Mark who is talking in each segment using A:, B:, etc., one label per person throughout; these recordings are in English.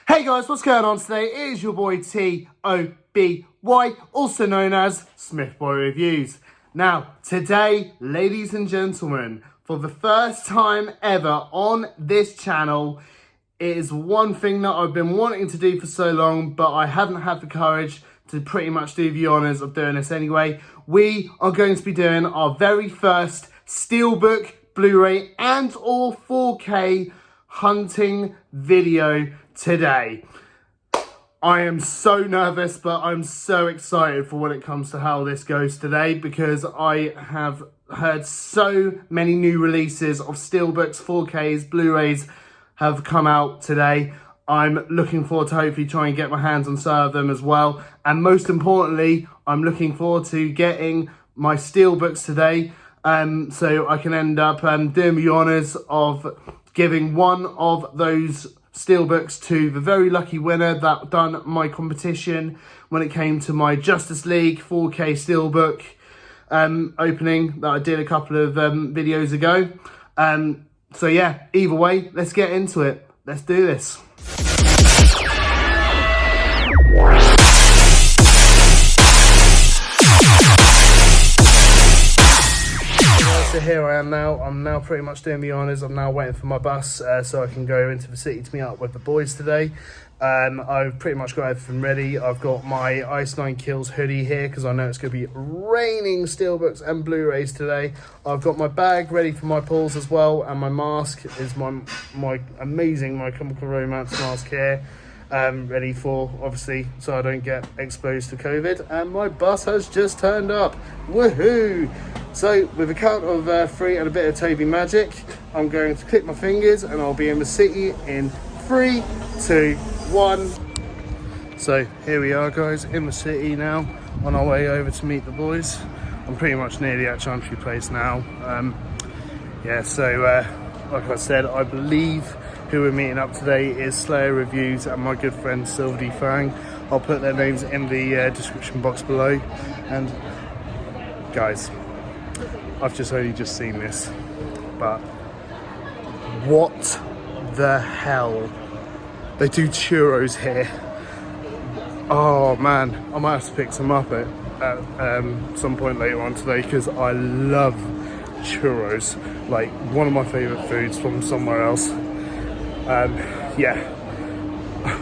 A: Hey guys, what's going on today? It is your boy T-O-B-Y, also known as SLAY3R Reviews. Now, today, ladies and gentlemen, for the first time ever on this channel, it is one thing that I've been wanting to do for so long, but I haven't had the courage to pretty much do the honours of doing this anyway. We are going to be doing our very first Steelbook, Blu-ray and or 4K hunting video today. I am so nervous, but I'm so excited for when it comes to how this goes today, because I have heard so many new releases of Steelbooks, 4Ks, Blu-rays have come out today. I'm looking forward to hopefully trying to get my hands on some of them as well. And most importantly, I'm looking forward to getting my Steelbooks today, so I can end up doing the honours of giving one of those Steelbooks to the very lucky winner that done my competition when it came to my Justice League 4K Steelbook opening that I did a couple of videos ago. So yeah, either way, let's get into it. Let's do this. So here I am now. I'm now pretty much doing the honours. I'm now waiting for my bus so I can go into the city to meet up with the boys today. I've pretty much got everything ready. I've got my Ice 9 Kills hoodie here because I know it's going to be raining Steelbooks and Blu-rays today. I've got my bag ready for my pulls as well, and my mask is my amazing My Chemical Romance mask here. Ready for, obviously, so I don't get exposed to COVID. And my bus has just turned up. Woohoo! So, with a count of 3 and a bit of Toby magic, I'm going to click my fingers and I'll be in the city in 3, 2, 1. So, here we are, guys, in the city now, on our way over to meet the boys. I'm pretty much nearly at Chantry Place now. Yeah, so, like I said, I believe who we're meeting up today is SLAY3R Reviews and my good friend Fang. I'll put their names in the description box below. And guys, I've only just seen this, but what the hell? They do churros here. Oh man, I might have to pick some up at some point later on today, because I love churros. Like, one of my favourite foods from somewhere else. Yeah,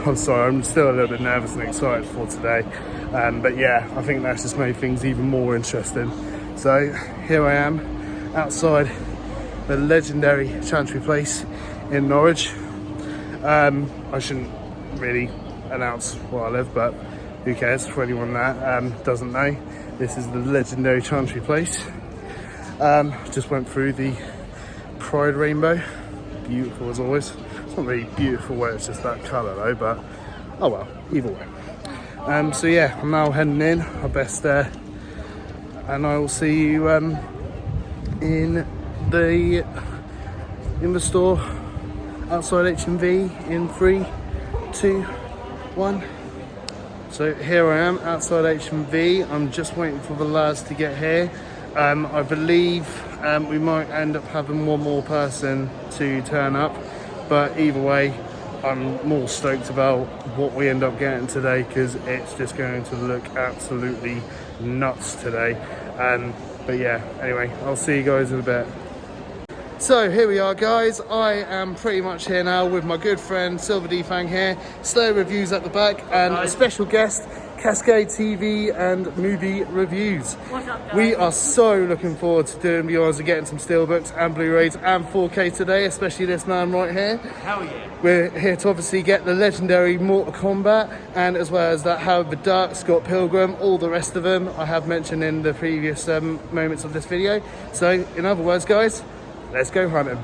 A: I'm sorry, I'm still a little bit nervous and excited for today, but yeah, I think that's just made things even more interesting. So here I am outside the legendary Chantry Place in Norwich. I shouldn't really announce where I live, but who cares, for anyone that doesn't know. This is the legendary Chantry Place. Just went through the Pride Rainbow, beautiful as always. Not really beautiful where it's just that colour though, but oh well, either way. So yeah, I'm now heading in. I best and I will see you in the store outside HMV in 3, 2, 1. So here I am outside HMV. I'm just waiting for the lads to get here. I believe we might end up having one more person to turn up. But either way, I'm more stoked about what we end up getting today, because it's just going to look absolutely nuts today. But yeah, anyway, I'll see you guys in a bit. So here we are, guys. I am pretty much here now with my good friend Fang here, SLAY3R Reviews at the back, and a special guest, Cascade TV and movie reviews.
B: What's up, guys?
A: We are so looking forward to doing the honours of getting some Steelbooks and Blu-rays and 4K today, especially this man right here.
B: Hell yeah.
A: We're here to obviously get the legendary Mortal Kombat, and as well as that Howard the Duck, Scott Pilgrim, all the rest of them I have mentioned in the previous moments of this video. So in other words, guys, let's go hunting.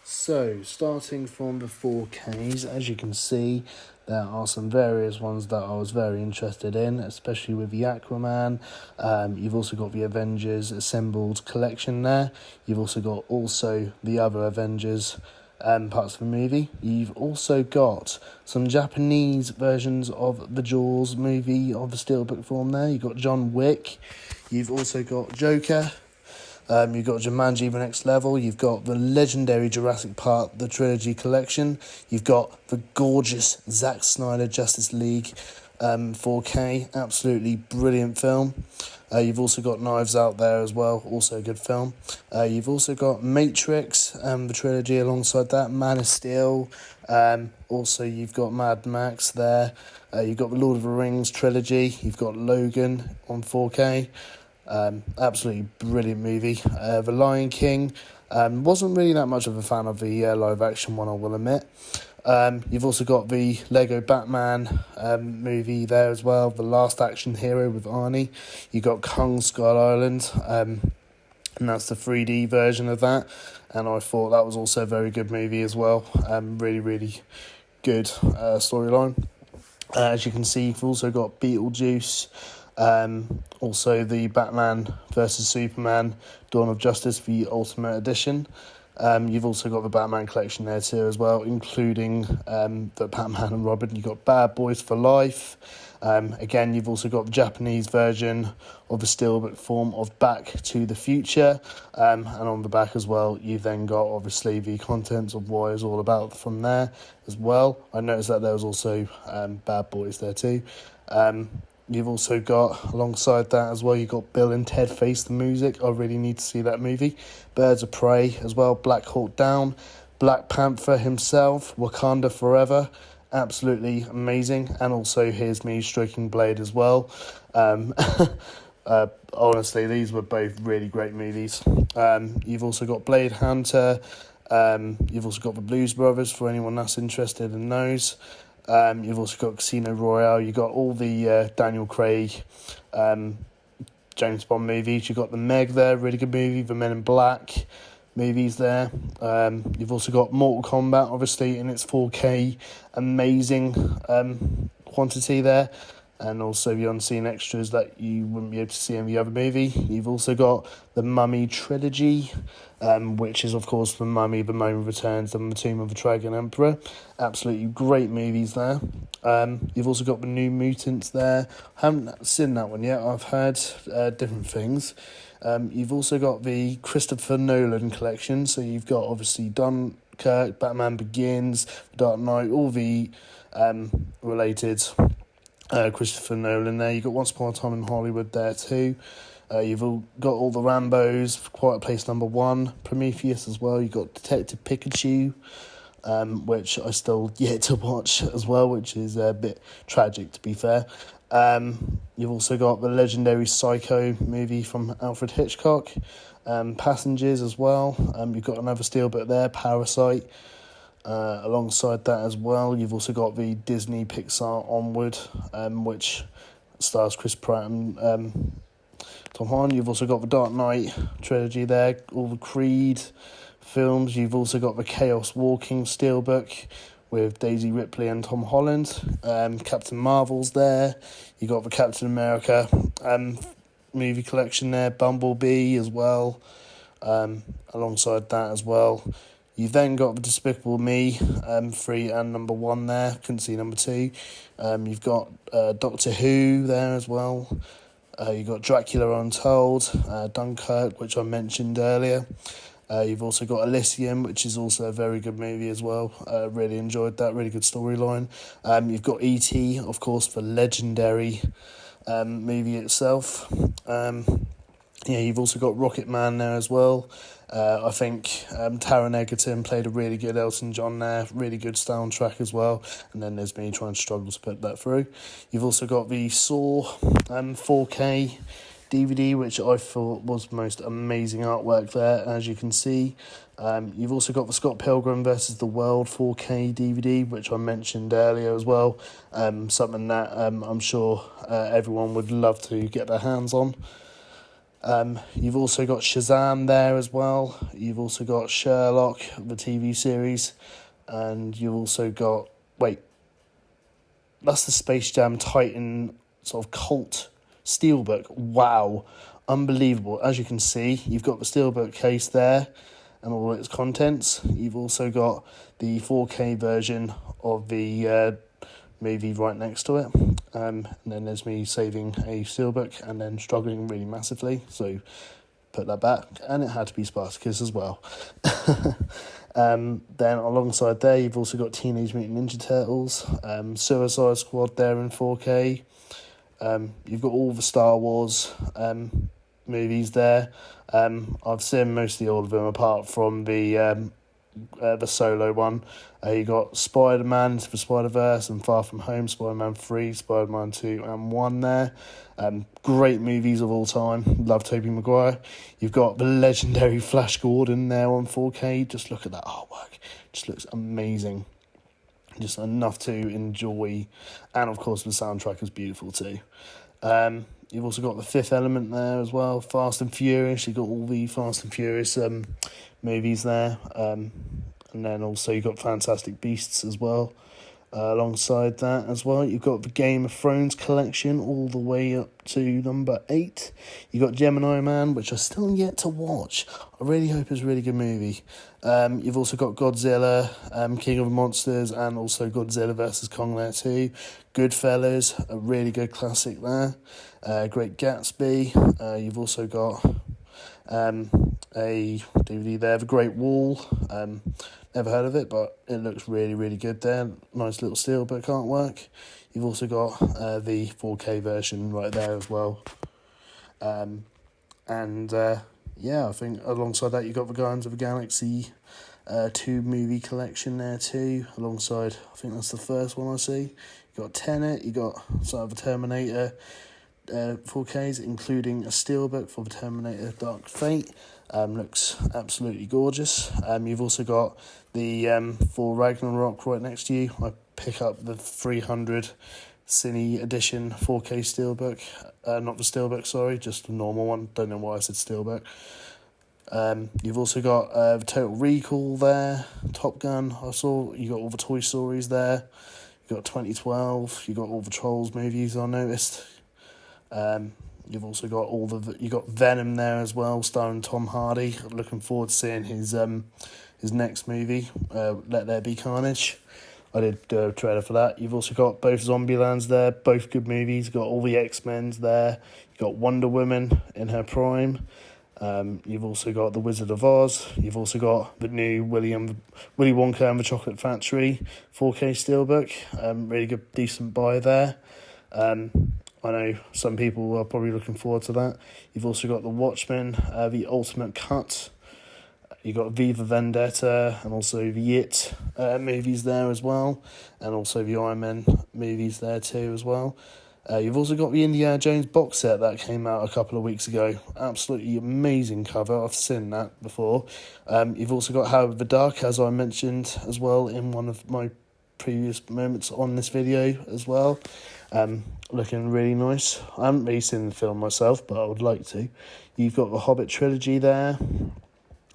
A: So starting from the 4Ks, as you can see, there are some various ones that I was very interested in, especially with the Aquaman. You've also got the Avengers Assembled collection there. You've also got the other Avengers parts of the movie. You've also got some Japanese versions of the Jaws movie of the Steelbook form there. You've got John Wick. You've also got Joker. You've got Jumanji: The Next Level. You've got the legendary Jurassic Park, the Trilogy Collection. You've got the gorgeous Zack Snyder Justice League 4K. Absolutely brilliant film. You've also got Knives Out there as well, also a good film. You've also got Matrix, the trilogy alongside that, Man of Steel. Also, you've got Mad Max there. You've got the Lord of the Rings trilogy. You've got Logan on 4K. Absolutely brilliant movie. The Lion King. Wasn't really that much of a fan of the live action one, I will admit. You've also got the Lego Batman movie there as well, The Last Action Hero with Arnie. You've got Kong Skull Island, and that's the 3D version of that. And I thought that was also a very good movie as well. Really, really good storyline. As you can see, you've also got Beetlejuice. Also the Batman vs Superman Dawn of Justice, the Ultimate Edition. You've also got the Batman collection there too as well, including the Batman and Robin. You've got Bad Boys for Life. Again, you've also got the Japanese version of the Steelbook form of Back to the Future. And on the back as well, you've then got obviously the contents of what it's all about from there as well. I noticed that there was also Bad Boys there too. You've also got, alongside that as well, you've got Bill and Ted Face the Music. I really need to see that movie. Birds of Prey as well, Black Hawk Down, Black Panther himself, Wakanda Forever. Absolutely amazing. And also Here's Me Stroking Blade as well. Honestly, these were both really great movies. You've also got Blade Hunter. You've also got the Blues Brothers for anyone that's interested in those. You've also got Casino Royale. You've got all the Daniel Craig James Bond movies. You've got the Meg there, really good movie. The Men in Black movies there. You've also got Mortal Kombat, obviously, in its 4K amazing quantity there. And also the unseen extras that you wouldn't be able to see in the other movie. You've also got the Mummy trilogy, which is, of course, The Mummy, The Moment Returns, and The Tomb of the Dragon Emperor. Absolutely great movies there. You've also got The New Mutants there. I haven't seen that one yet. I've heard different things. You've also got the Christopher Nolan collection. So you've got, obviously, Dunkirk, Batman Begins, Dark Knight, all the related Christopher Nolan there. You've got Once Upon a Time in Hollywood there too. You've all got all the Rambos, Quiet Place Number 1, Prometheus as well. You've got Detective Pikachu, which I still yet to watch as well, which is a bit tragic to be fair. You've also got the legendary Psycho movie from Alfred Hitchcock, Passengers as well. You've got another Steelbook there, Parasite. Alongside that as well, you've also got the Disney Pixar Onward, which stars Chris Pratt and Tom Holland. You've also got the Dark Knight trilogy there, all the Creed films. You've also got the Chaos Walking Steelbook with Daisy Ripley and Tom Holland. Captain Marvel's there. You got the Captain America movie collection there, Bumblebee as well. Alongside that as well, you've then got the Despicable Me 3 and number 1 there. Couldn't see number 2. You've got Doctor Who there as well. You've got Dracula Untold, Dunkirk, which I mentioned earlier. You've also got Elysium, which is also a very good movie as well. Really enjoyed that, really good storyline. You've got E.T., of course, the legendary movie itself. You've also got Rocket Man there as well. I think Taron Egerton played a really good Elton John there, really good soundtrack as well. And then there's me trying to struggle to put that through. You've also got the Saw 4K DVD, which I thought was the most amazing artwork there, as you can see. You've also got the Scott Pilgrim vs. the World 4K DVD, which I mentioned earlier as well. Something that I'm sure everyone would love to get their hands on. You've also got Shazam there as well. You've also got Sherlock, the TV series. And you've also got... that's the Space Jam Titan sort of cult Steelbook. Wow. Unbelievable. As you can see, you've got the Steelbook case there and all its contents. You've also got the 4K version of the movie right next to it. And then there's me saving a Steelbook and then struggling really massively. So put that back, and it had to be Spartacus as well. Then alongside there, you've also got Teenage Mutant Ninja Turtles, Suicide Squad there in 4K. You've got all the Star Wars movies there. I've seen mostly all of them apart from the solo one. You got Spider-Man Into the Spider-Verse and Far From Home, Spider-Man 3, Spider-Man 2 and 1 there. Great movies of all time. Love Tobey Maguire. You've got the legendary Flash Gordon there on 4K. Just look at that artwork. Just looks amazing. Just enough to enjoy. And of course the soundtrack is beautiful too. You've also got The Fifth Element there as well. Fast and Furious. You've got all the Fast and Furious movies there. And then also you've got Fantastic Beasts as well. Alongside that as well, you've got the Game of Thrones collection all the way up to number 8. You've got Gemini Man, which I still yet to watch. I really hope it's a really good movie. You've also got Godzilla, King of Monsters, and also Godzilla vs. Kong there too. Goodfellas, a really good classic there. Great Gatsby. You've also got a DVD there, The Great Wall. Never heard of it, but it looks really, really good there. Nice little Steelbook artwork. You've also got the 4K version right there as well. Yeah, I think alongside that you've got the Guardians of the Galaxy 2 movie collection there too. Alongside, I think that's the first one I see. You've got Tenet, you've got sort of the Terminator 4Ks, including a Steelbook for the Terminator Dark Fate. Looks absolutely gorgeous. You've also got the Thor Ragnarok right next to you. I pick up the 300 Cine Edition 4K Steelbook. Not the Steelbook, sorry, just the normal one. Don't know why I said Steelbook. You've also got the Total Recall there, Top Gun. I saw you got all the Toy Stories there. You got 2012. You got all the Trolls movies I noticed. You've also got you got Venom there as well, starring Tom Hardy. Looking forward to seeing his next movie, Let There Be Carnage. I did do a trailer for that. You've also got both Zombielands there, both good movies. You've got all the X-Men's there. You've got Wonder Woman in her prime. You've also got The Wizard of Oz. You've also got the new Willy Wonka and the Chocolate Factory 4K Steelbook. Really good, decent buy there. I know some people are probably looking forward to that. You've also got The Watchmen, the Ultimate Cut. You've got Viva Vendetta and also the It movies there as well. And also the Iron Man movies there too as well. You've also got the Indiana Jones box set that came out a couple of weeks ago. Absolutely amazing cover. I've seen that before. You've also got Howard the Duck, as I mentioned as well in one of my previous moments on this video as well. Looking really nice. I haven't really seen the film myself, but I would like to. You've got the Hobbit trilogy there.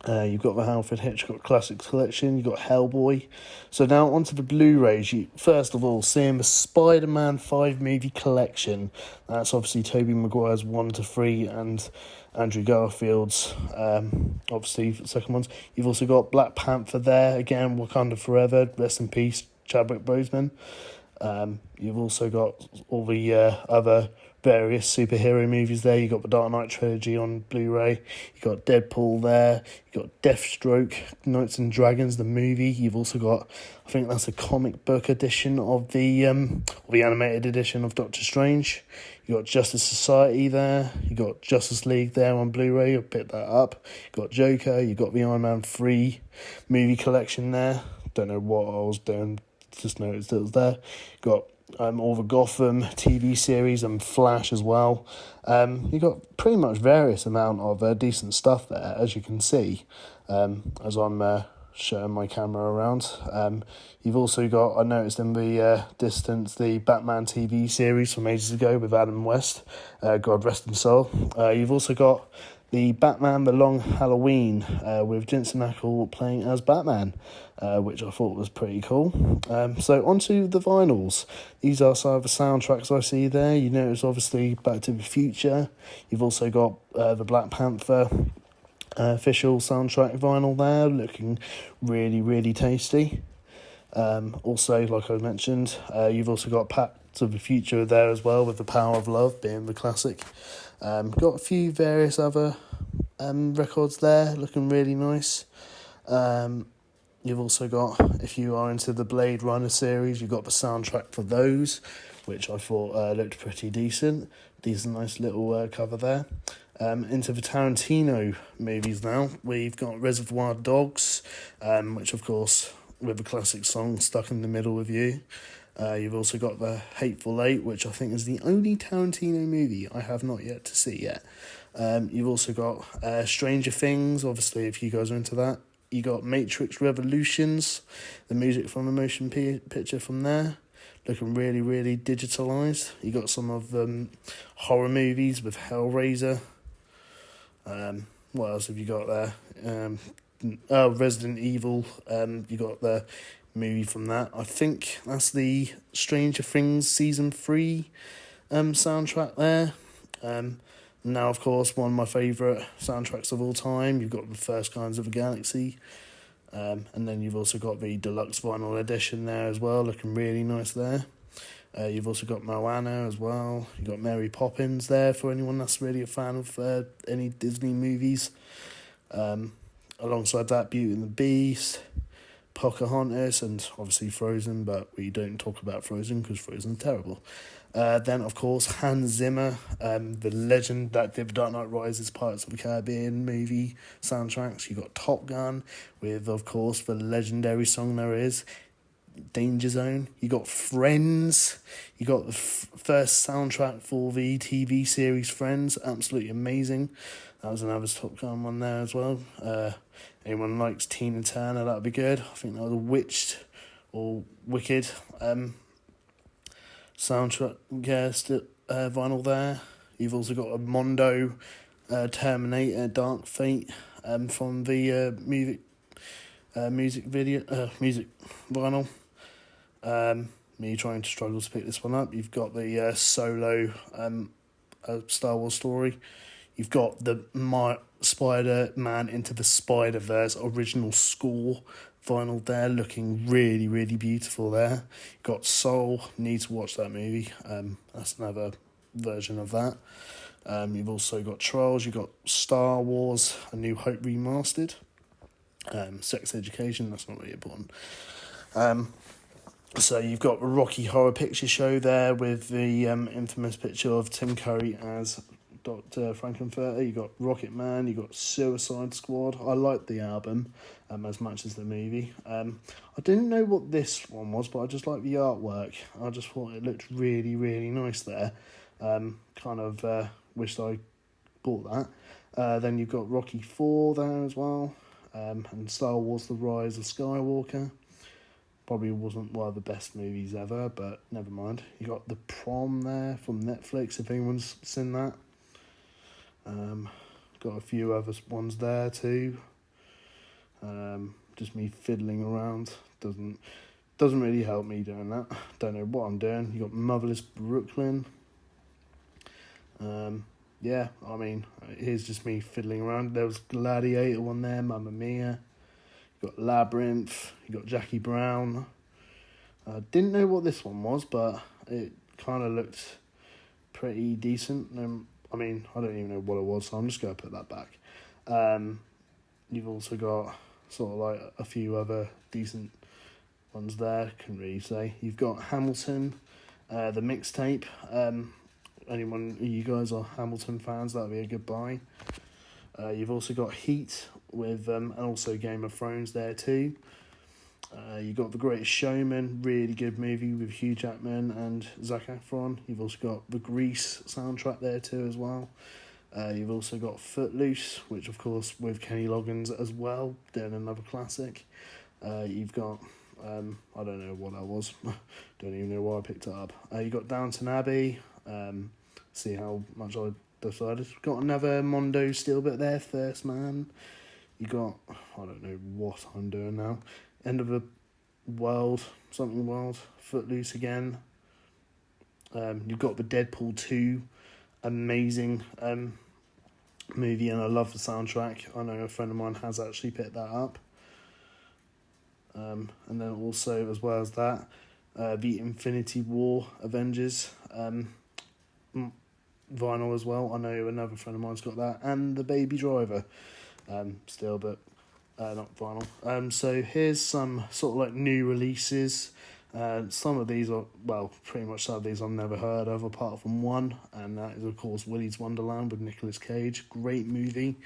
A: You've got the Alfred Hitchcock Classics Collection. You've got Hellboy. So now onto the Blu-rays. First of all, seeing the Spider-Man 5 movie collection. That's obviously Tobey Maguire's 1 to 3 and Andrew Garfield's obviously the second ones. You've also got Black Panther there. Again, Wakanda Forever. Rest in peace, Chadwick Boseman. You've also got all the other various superhero movies there. You've got the Dark Knight trilogy on Blu-ray. You've got Deadpool there. You've got Deathstroke, Knights and Dragons, the movie. You've also got, I think that's a comic book edition of the animated edition of Doctor Strange. You've got Justice Society there. You've got Justice League there on Blu-ray. I'll pick that up. You've got Joker. You've got the Iron Man 3 movie collection there. Don't know what I was doing. Just noticed it was there. Got all the Gotham TV series and Flash as well. You've got pretty much various amount of decent stuff there, as you can see, as I'm showing my camera around. You've also got, I noticed in the distance, the Batman TV series from ages ago with Adam West. God rest his soul. You've also got the Batman The Long Halloween with Jensen Ackles playing as Batman, which I thought was pretty cool. So onto the vinyls. These are some of the soundtracks I see there. You notice obviously Back to the Future. You've also got the Black Panther official soundtrack vinyl there, looking really, really tasty. Also, like I mentioned, you've also got Back to the Future there as well, with The Power of Love being the classic. Got a few various other records there, looking really nice. You've also got, if you are into the Blade Runner series, you've got the soundtrack for those, which I thought looked pretty decent. Nice little cover there. Into the Tarantino movies now, we've got Reservoir Dogs, which of course, with the classic song Stuck in the Middle with You. You've also got The Hateful Eight, which I think is the only Tarantino movie I have not yet to see yet. You've also got Stranger Things, obviously, if you guys are into that. You got Matrix Revolutions, the music from the motion picture from there, looking really, really digitalised. You got some of horror movies with Hellraiser. What else have you got there? Resident Evil. You got the movie from that. I think that's the Stranger Things Season 3 soundtrack there. Now, of course, one of my favourite soundtracks of all time, you've got the First Guardians of the Galaxy. And then you've also got the deluxe vinyl edition there as well, looking really nice there. You've also got Moana as well. You've got Mary Poppins there for anyone that's really a fan of any Disney movies. Alongside that, Beauty and the Beast, Pocahontas, and obviously Frozen, but we don't talk about Frozen because Frozen's terrible. Then, of course, Hans Zimmer, the legend that did Dark Knight Rises, Pirates of the Caribbean movie soundtracks. You got Top Gun with, of course, the legendary song there is, Danger Zone. You got Friends. You got the first soundtrack for the TV series Friends. Absolutely amazing. That was another Top Gun one there as well. Anyone likes Tina Turner, that'd be good. I think that was a Witched or Wicked soundtrack vinyl there. You've also got a Mondo Terminator Dark Fate from the music vinyl. Me trying to struggle to pick this one up. You've got the Solo Star Wars story. You've got the Spider-Man Into the Spider-Verse original score vinyl there, looking really, really beautiful there. You've got Soul, need to watch that movie. That's another version of that. You've also got Trolls, you've got Star Wars, A New Hope Remastered. Sex Education, that's not really important. So you've got the Rocky Horror Picture Show there with the infamous picture of Tim Curry as Dr. Frankenfurter. You got Rocket Man, you got Suicide Squad. I like the album as much as the movie. I didn't know what this one was, but I just like the artwork. I just thought it looked really, really nice there. Wished I bought that. Then you've got Rocky 4 there as well, and Star Wars The Rise of Skywalker. Probably wasn't one of the best movies ever, but never mind. You got The Prom there from Netflix, if anyone's seen that. Got a few other ones there too. Just me fiddling around doesn't really help me doing that. Don't know what I'm doing. You got Motherless Brooklyn. Here's just me fiddling around. There was Gladiator one there, Mamma Mia. You got Labyrinth. You got Jackie Brown. Didn't know what this one was, but it kind of looked pretty decent. I don't even know what it was, so I'm just going to put that back. You've also got sort of like a few other decent ones there, couldn't really say. You've got Hamilton, the mixtape. Anyone of you guys are Hamilton fans, that'd be a good buy. You've also got Heat with, and also Game of Thrones there too. You've got The Greatest Showman, really good movie with Hugh Jackman and Zac Efron. You've also got the Grease soundtrack there too as well. You've also got Footloose, which of course with Kenny Loggins as well, doing another classic. You've got, I don't know what that was, don't even know why I picked it up. You got Downton Abbey, see how much I decided. Got another Mondo Steelbook there, First Man. You got, I don't know what I'm doing now. End of the World, something World, Footloose again. You've got the Deadpool 2, amazing movie, and I love the soundtrack. I know a friend of mine has actually picked that up. And then also, as well as that, the Infinity War Avengers vinyl as well. I know another friend of mine's got that, and the Baby Driver, Steelbook, not vinyl. So here's some sort of like new releases. Some of these are, well, pretty much some of these I've never heard of apart from one, and that is of course Willy's Wonderland with Nicolas Cage. Great movie.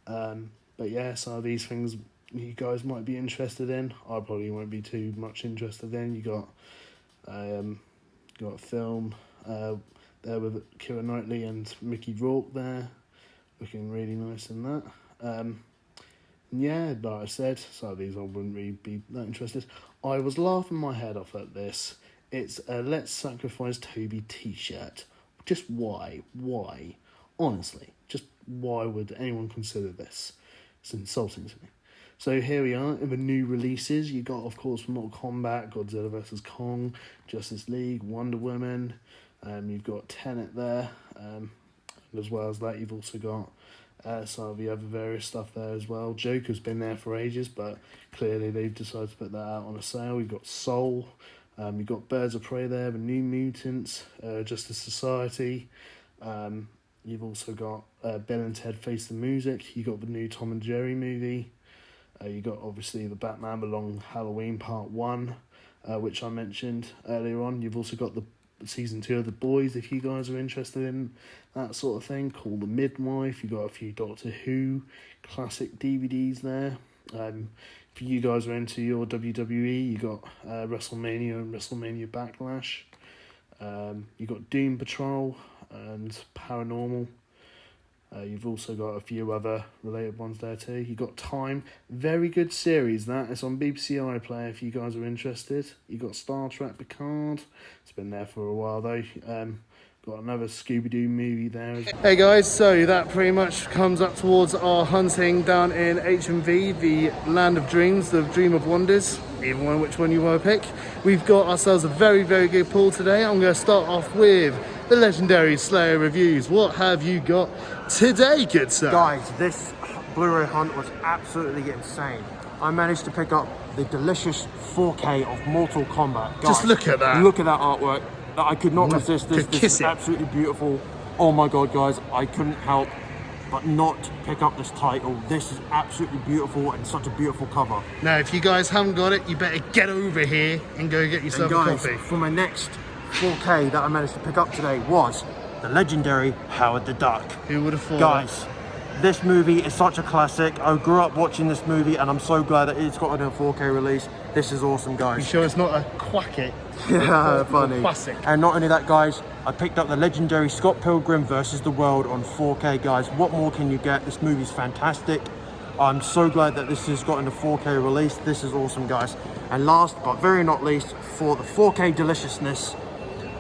A: But yeah, some of these things you guys might be interested in. I probably won't be too much interested in. You got a film there with Keira Knightley and Mickey Rourke there, looking really nice in that. Yeah, like I said, some of these I wouldn't really be that interested. I was laughing my head off at this. It's a Let's Sacrifice Toby t-shirt. Just why? Why? Honestly, just why would anyone consider this? It's insulting to me. So here we are in the new releases. You got, of course, Mortal Kombat, Godzilla vs. Kong, Justice League, Wonder Woman. You've got Tenet there. And as well as that, you've also got some of the other various stuff there as well. Joker's been there for ages, but clearly they've decided to put that out on a sale. You've got Soul. You've got Birds of Prey there, the New Mutants, Justice Society. You've also got Bill and Ted Face the Music. You got the new Tom and Jerry movie. You got obviously the Batman The Long Halloween Part 1, which I mentioned earlier on. You've also got the season 2 of The Boys, if you guys are interested in that sort of thing. Call the Midwife. You got a few Doctor Who classic DVDs there. If you guys are into your WWE, you got WrestleMania and WrestleMania Backlash. You got Doom Patrol and Paranormal. You've also got a few other related ones there too. You got Time, very good series that. It's on BBC iPlayer if you guys are interested. You got Star Trek Picard. It's been there for a while though. Got another Scooby-Doo movie there. Hey guys, so that pretty much comes up towards our hunting down in HMV, the Land of Dreams, the Dream of Wonders, even one which one you want to pick. We've got ourselves a very, very good pull today. I'm going to start off with the legendary SLAY3R Reviews. What have you got today, good sir?
B: Guys, this Blu-ray hunt was absolutely insane. I managed to pick up the delicious 4K of Mortal Kombat. Guys,
A: just look at that.
B: Look at that artwork. I could not resist this. This is absolutely beautiful. Oh my god, guys, I couldn't help but not pick up this title. This is absolutely beautiful and such a beautiful cover.
A: Now, if you guys haven't got it, you better get over here and go get yourself a copy.
B: For my next 4K that I managed to pick up today was the legendary Howard the Duck.
A: Who would have thought?
B: Guys, this movie is such a classic. I grew up watching this movie and I'm so glad that it's got a 4K release. This is awesome, guys.
A: You sure it's not a quacket?
B: Yeah, funny.
A: Classic.
B: And not only that, guys, I picked up the legendary Scott Pilgrim vs. the World on 4K, guys. What more can you get? This movie's fantastic. I'm so glad that this has gotten a 4K release. This is awesome, guys. And last but very not least, for the 4K deliciousness,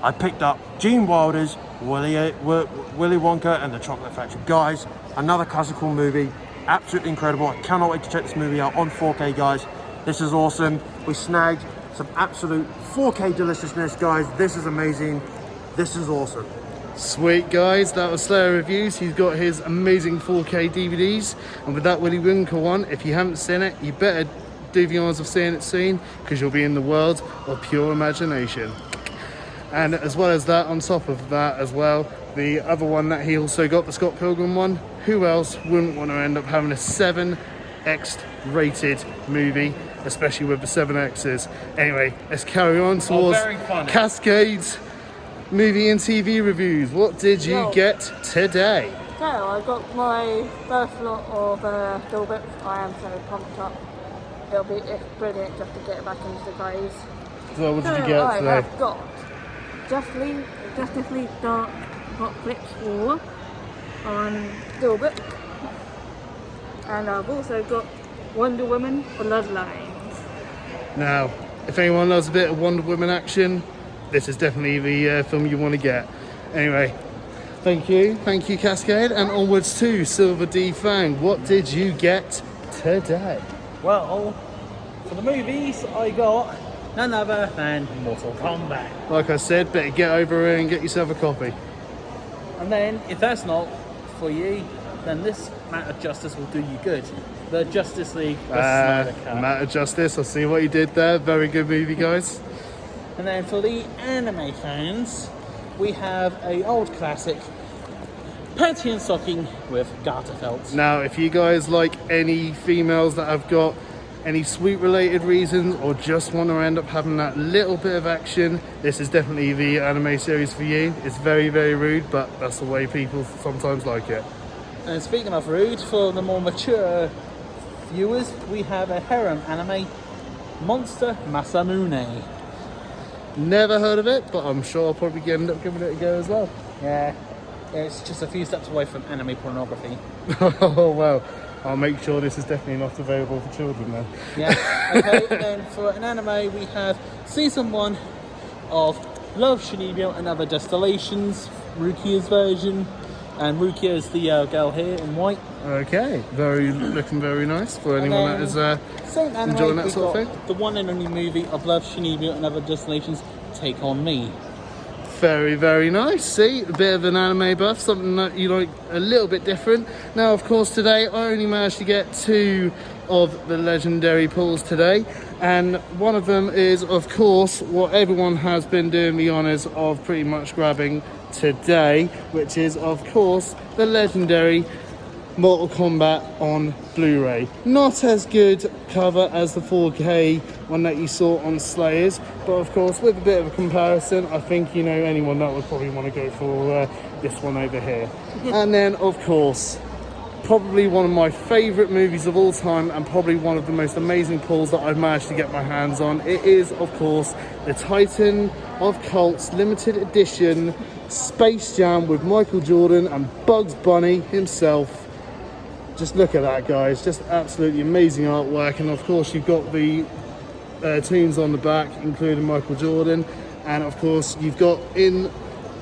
B: I picked up Gene Wilder's Willy Wonka and the Chocolate Factory. Guys, another classical movie, absolutely incredible. I cannot wait to check this movie out on 4K, guys. This is awesome. We snagged some absolute 4K deliciousness, guys. This is amazing. This is awesome.
A: Sweet, guys. That was SLAY3R Reviews. He's got his amazing 4K DVDs. And with that Willy Wonka one, if you haven't seen it, you better do the honors of seeing it soon, because you'll be in the world of pure imagination. And as well as that, on top of that as well, the other one that he also got, the Scott Pilgrim one, who else wouldn't want to end up having a 7X rated movie, especially with the 7Xs. Anyway, let's carry on towards Cascade's movie and TV reviews. What did you get today?
C: So I got my first lot of Steelbook. I am so pumped up. It's brilliant just to get back into the craze.
A: So what did you get today?
C: I have got Justice League Dark Apocalypse War on Steelbook, and I've also got Wonder Woman Bloodlines.
A: Now, if anyone loves a bit of Wonder Woman action, this is definitely the film you want to get. Anyway, thank you Cascade, and onwards to Silver D Fang. What did you get today?
D: Well, for the movies, I got none other than Mortal Kombat.
A: Like I said, better get over here and get yourself a copy.
D: And then, if that's not for you, then this Matt of Justice will do you good. The Justice League, the Snyder Cut.
A: Matt of Justice, I see what you did there. Very good movie, guys.
D: And then for the anime fans, we have a old classic, panty and stocking with garter felt.
A: Now, if you guys like any females that have got any sweet related reasons or just want to end up having that little bit of action, this is definitely the anime series for you. It's very, very rude, but that's the way people sometimes like it.
D: And speaking of rude, for the more mature viewers, we have a harem anime, Monster Masamune.
A: Never heard of it, but I'm sure I'll probably end up giving it a go as well.
D: Yeah, it's just a few steps away from anime pornography.
A: Oh, well, I'll make sure this is definitely not available for children then.
D: Yeah, okay, and then for an anime, we have Season 1 of Love, Shinibyo and Other Destinations, Rukia's version. And Rukia is the girl here in white.
A: Okay, looking very nice for anyone that is enjoying that sort of thing.
D: The one and only movie of Love, Shinibyo and Other Destinations, Take On Me.
A: Very, very nice. See, a bit of an anime buff, something that you like a little bit different. Now, of course, today I only managed to get 2 of the legendary pulls today, and one of them is, of course, what everyone has been doing the honours of pretty much grabbing today, which is, of course, the legendary Mortal Kombat on Blu-ray. Not as good cover as the 4K one that you saw on Slayers, but of course with a bit of a comparison, I think anyone that would probably want to go for this one over here. And then of course, probably one of my favourite movies of all time and probably one of the most amazing pulls that I've managed to get my hands on. It is of course the Titan of Cults limited edition Space Jam with Michael Jordan and Bugs Bunny himself. Just look at that, guys, just absolutely amazing artwork. And of course you've got the tunes on the back including Michael Jordan, and of course you've got the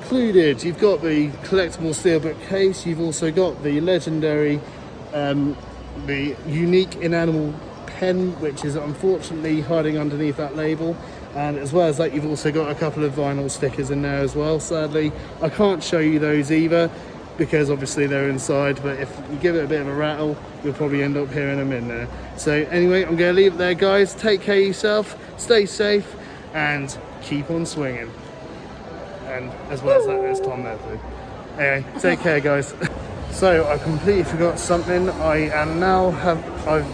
A: collectible Steelbook case. You've also got the legendary the unique enamel pen, which is unfortunately hiding underneath that label, and as well as that you've also got a couple of vinyl stickers in there as well. Sadly I can't show you those either because obviously they're inside, but if you give it a bit of a rattle you'll probably end up hearing them in there. So anyway, I'm going to leave it there, guys. Take care of yourself, stay safe, and keep on swinging. And as well as that, there's Tom there too. Anyway, take care, guys. So I completely forgot something. I've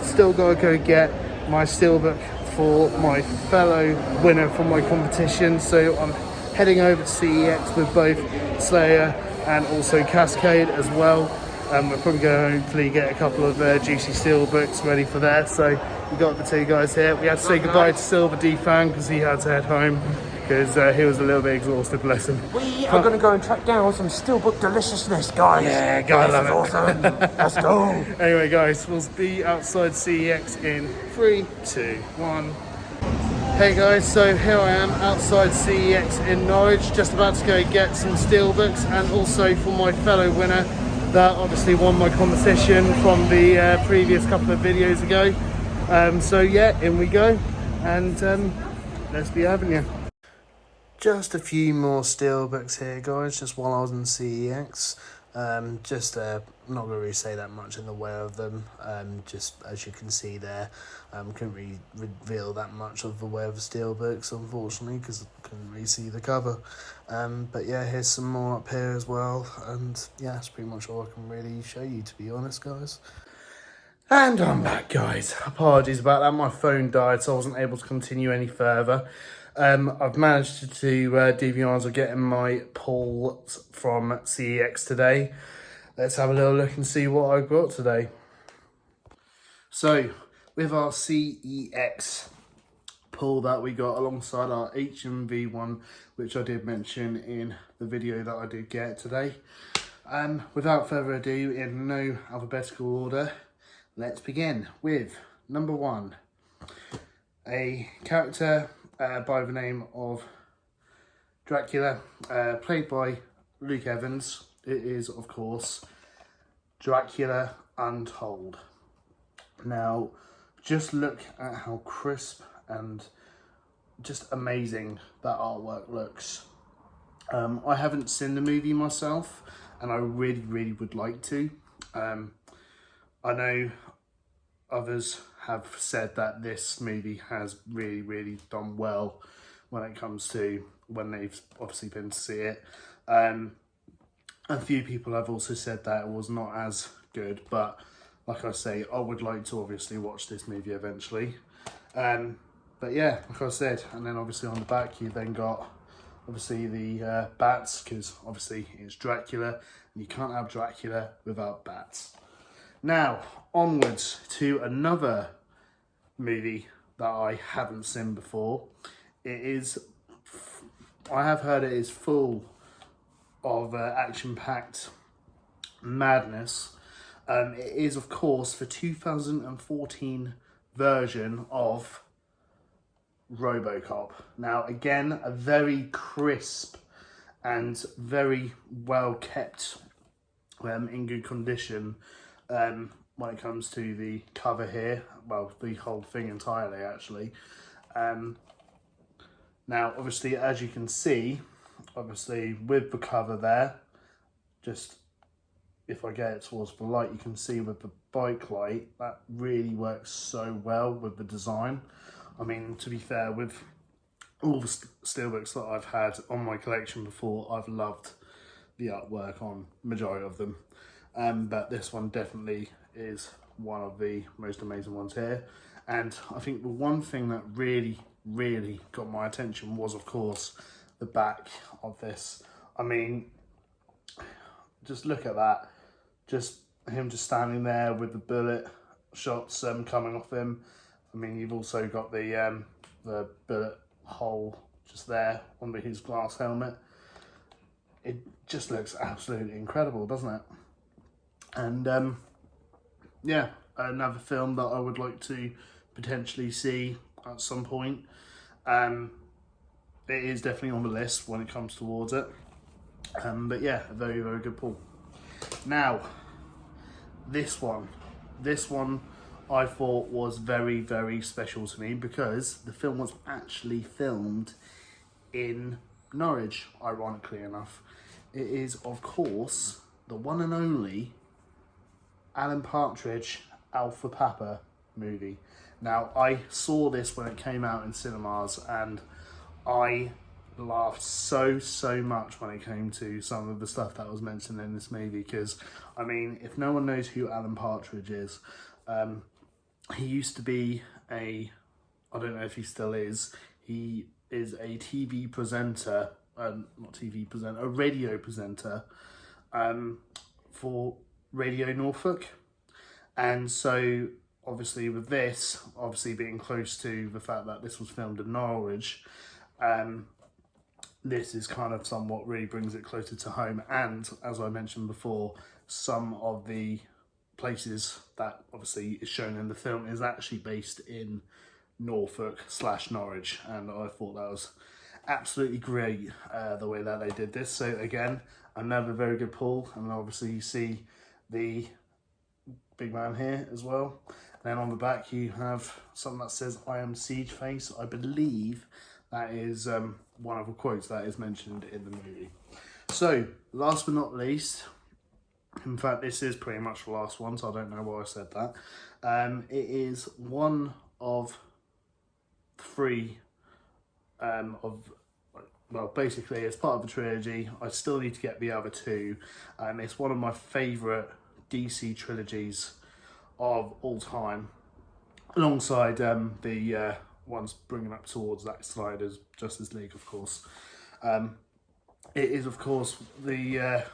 A: still got to go get my Steelbook for my fellow winner from my competition. So I'm heading over to CEX with both Slayer and also Cascade as well. We're probably going to hopefully get a couple of juicy Steelbooks ready for that. So we got the 2 guys here. We had to say goodbye to Silver D Fang because he had to head home because he was a little bit exhausted, bless him.
B: We are going to go and track down some Steelbook deliciousness, guys.
A: Yeah, guys,
B: that's awesome. Let's go.
A: Anyway, guys, we'll be outside CEX in 3, 2, 1. Hey guys, so here I am outside CEX in Norwich, just about to go get some Steelbooks, and also for my fellow winner that obviously won my competition from the previous couple of videos ago. So yeah, in we go, and let's be having you. Just a few more Steelbooks here, guys, just while I was in CEX. I'm not going to really say that much in the way of them, just as you can see there. Couldn't really reveal that much of the way of the Steelbooks, unfortunately, because I couldn't really see the cover. But yeah, here's some more up here as well, and yeah, that's pretty much all I can really show you, to be honest, guys. And I'm back, guys. Apologies about that, my phone died, so I wasn't able to continue any further. I've managed to do the honours of getting my pulls from CEX today. Let's have a little look and see what I got today. So, with our CEX pull that we got alongside our HMV one, which I did mention in the video that I did get today. Without further ado, in no alphabetical order, let's begin with number 1. A character by the name of Dracula, played by Luke Evans. It is, of course, Dracula Untold. Now, just look at how crisp and just amazing that artwork looks. I haven't seen the movie myself, and I really, really would like to. I know others have said that this movie has really, really done well when it comes to when they've obviously been to see it. a few people have also said that it was not as good, but like I say, I would like to obviously watch this movie eventually. But yeah, like I said, and then obviously on the back you then got obviously the bats, because obviously it's Dracula, and you can't have Dracula without bats. Now, onwards to another movie that I haven't seen before. I have heard it is full of action-packed madness. It is, of course, the 2014 version of RoboCop. Now, again, a very crisp and very well kept, in good condition, when it comes to the cover here. Well, the whole thing entirely, actually. Now, obviously, as you can see, obviously with the cover there, just if I get it towards the light, you can see with the bike light, that really works so well with the design. I mean, to be fair, with all the Steelbooks that I've had on my collection before, I've loved the artwork on majority of them. But this one definitely is one of the most amazing ones here. And I think the one thing that really got my attention was, of course, the back of this. I mean, just look at that. Just him just standing there with the bullet shots coming off him. I mean, you've also got the bullet hole just there under his glass helmet. It just looks absolutely incredible, doesn't it? And yeah, another film that I would like to potentially see at some point. It is definitely on the list when it comes towards it. But yeah, a very good pull. Now, this one I thought was very special to me, because the film was actually filmed in Norwich, ironically enough. It is, of course, the one and only Alan Partridge Alpha Papa movie. Now, I saw this when it came out in cinemas, and I laughed so much when it came to some of the stuff that was mentioned in this movie, because, I mean, if no one knows who Alan Partridge is, he used to be I don't know if he still is, he is a TV presenter, a radio presenter for Radio Norfolk. And so, obviously with this, obviously being close to the fact that this was filmed in Norwich, this is kind of somewhat really brings it closer to home. And as I mentioned before, some of the places that obviously is shown in the film is actually based in Norfolk/Norwich, and I thought that was absolutely great, the way that they did this. So again, another very good pull, and obviously you see the big man here as well. And then on the back you have something that says "I am Siege Face." I believe that is one of the quotes that is mentioned in the movie. So last but not least, in fact this is pretty much the last one, so I don't know why I said that. It is one of three well, basically it's part of the trilogy. I still need to get the other two. It's one of my favourite DC trilogies of all time, alongside the ones bringing up towards Zack Snyder's Justice League, of course. It is, of course, the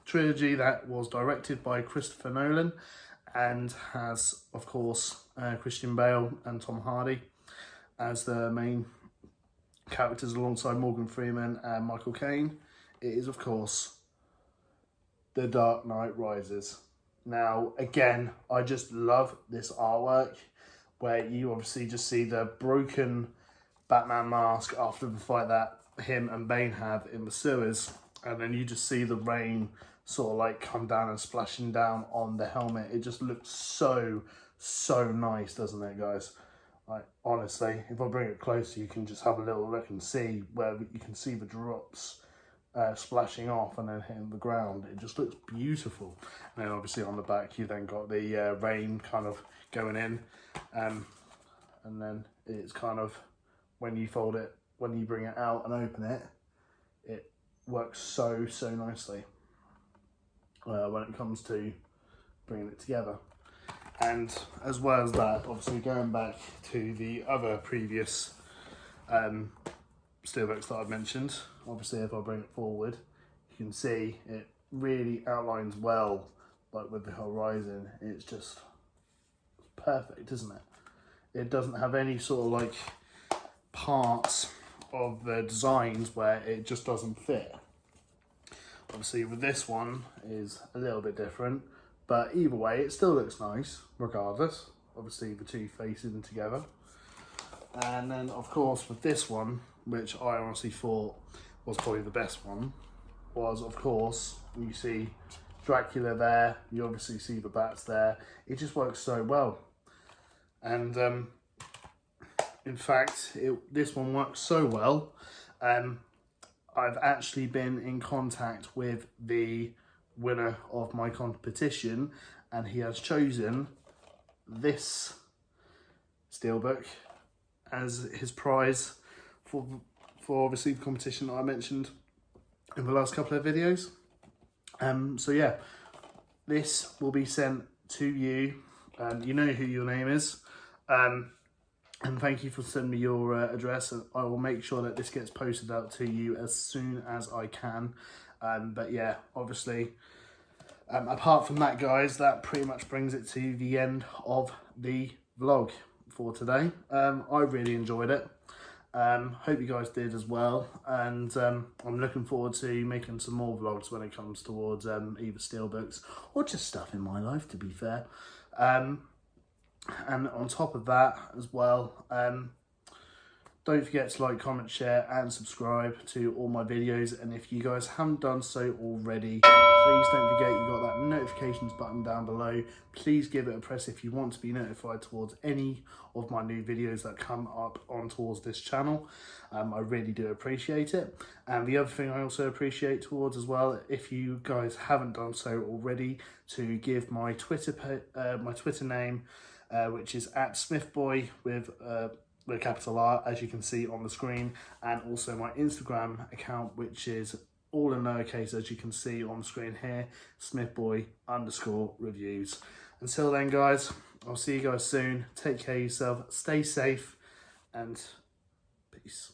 A: trilogy that was directed by Christopher Nolan and has, of course, Christian Bale and Tom Hardy as the main characters, alongside Morgan Freeman and Michael Caine. It is, of course, The Dark Knight Rises. Now, again, I just love this artwork, where you obviously just see the broken Batman mask after the fight that him and Bane have in the sewers, and then you just see the rain sort of like come down and splashing down on the helmet. It just looks so nice, doesn't it, guys? Like, honestly, if I bring it closer, you can just have a little look and see where you can see the drops splashing off and then hitting the ground. It just looks beautiful. And then obviously on the back you then got the rain kind of going in, and then it's kind of, when you fold it, when you bring it out and open it, it works so nicely. when it comes to bringing it together. And as well as that, obviously going back to the other previous steelbooks that I've mentioned, obviously if I bring it forward, you can see it really outlines well, like with the horizon. It's just perfect, isn't it? It doesn't have any sort of like parts of the designs where it just doesn't fit. Obviously with this one is a little bit different, but either way it still looks nice regardless. Obviously the two facing together. And then of course with this one, which I honestly thought was probably the best one, was of course you see Dracula there, you obviously see the bats there. It just works so well. And in fact this one works so well, I've actually been in contact with the winner of my competition, and he has chosen this steelbook as his prize for obviously the competition that I mentioned in the last couple of videos. So yeah, this will be sent to you. You know who your name is. And thank you for sending me your address. I will make sure that this gets posted out to you as soon as I can. But yeah, obviously, apart from that, guys, that pretty much brings it to the end of the vlog for today. I really enjoyed it. Hope you guys did as well. And I'm looking forward to making some more vlogs when it comes towards either steelbooks or just stuff in my life, to be fair. And on top of that as well, don't forget to like, comment, share and subscribe to all my videos. And if you guys haven't done so already, please don't forget you got that notifications button down below. Please give it a press if you want to be notified towards any of my new videos that come up on towards this channel. I really do appreciate it. And the other thing I also appreciate towards as well, if you guys haven't done so already, to give my Twitter name, which is @SmithBoy with a capital R, as you can see on the screen, and also my Instagram account, which is all in lowercase, as you can see on the screen here, SmithBoy_reviews. Until then, guys, I'll see you guys soon. Take care of yourself, stay safe, and peace.